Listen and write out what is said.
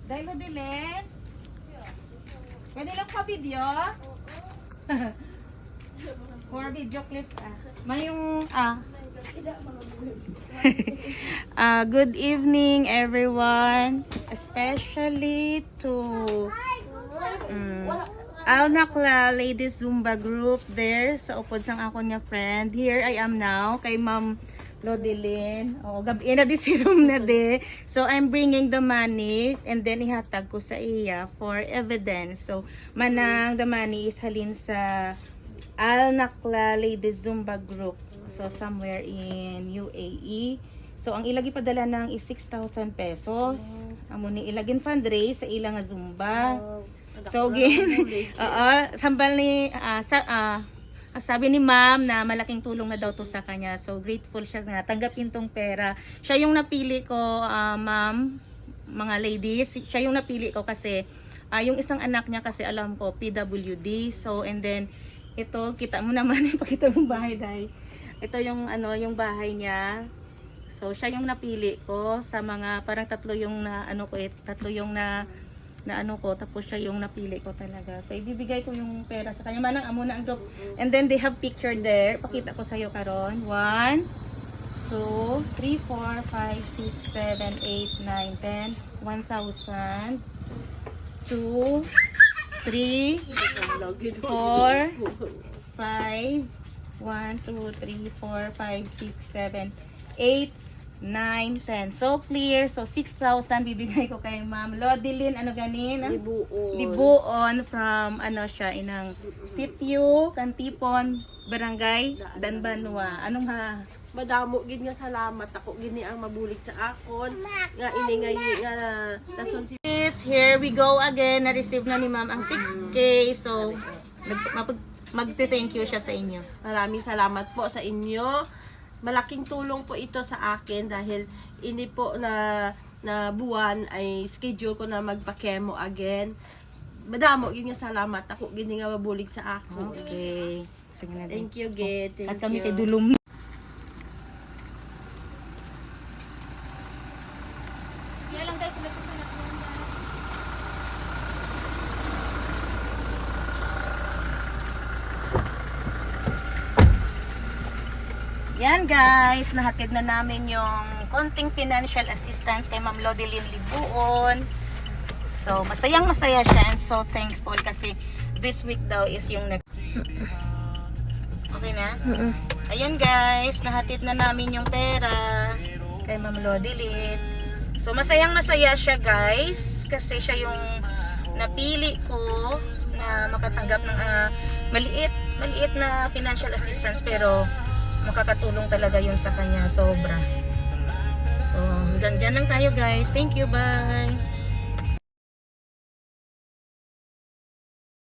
Dahil mo dilin? Pwede lang pa video? For video clips May yung good evening everyone. Especially to Al-Nakla Ladies Zumba Group there sa upod sang ako niya friend. Here I am now kay Ma'am Lodilin. Gabi na di si room na de. So I'm bringing the money and then ihatag ko sa iya for evidence. So manang the money is halin sa Al-Nakla Ladies Zumba Group. So somewhere in UAE. So ang ilagi padala nang is 6,000 pesos. Amo ni ilagin fundraise sa ilang nga Zumba. So sambal ni sabi ni ma'am na malaking tulong na daw to sa kanya. So grateful siya na tanggapin tong pera. Siya yung napili ko, ma'am, mga ladies. Siya yung napili ko kasi yung isang anak niya kasi alam ko PWD. So and then ito kita mo naman ipakita mo bahay dahil ito yung yung bahay niya. So siya yung napili ko sa mga parang tatlo yung tapos siya yung napili ko talaga. So ibibigay ko yung pera sa kanya. Manang amo na ang group. And then they have picture there. Pakita ko sa iyo karon. 1 2 3 4 5 6 7 8 9 10 1,000 2 3 4 5 1 2 3 4 5 6 7 8 9, 10. So clear. So 6,000 bibigay ko kay Ma'am Lodilin. Ano ganin? Libuon from siya inang Sitio, Kantipon, Barangay Danbanwa. Anong Madamo gid nga salamat ako gini ang mabulig sa akon nga ini nga nasun si here we go again. Na-receive na ni Ma'am ang 6K. So mag-thank you siya sa inyo. Maraming salamat po sa inyo. Malaking tulong po ito sa akin dahil ini po na buwan ay schedule ko na magpa-chemo again. Madamo gid nga salamat ako gini nga mabulig sa ako. Okay. Sige na. Thank you, Gid. Thank At kami you. kay dulum. Yan lang guys, yan guys, nahatid na namin yung konting financial assistance kay Ma'am Lodilin Libuon. So, masayang masaya siya and so thankful kasi this week daw is yung next. Okay na? Ayan guys, nahatid na namin yung pera kay Ma'am Lodilin. So, masayang masaya siya guys kasi siya yung napili ko na makatanggap ng maliit na financial assistance pero makakatulong talaga yun sa kanya sobra. So hanggang dyan lang tayo guys. Thank you, bye.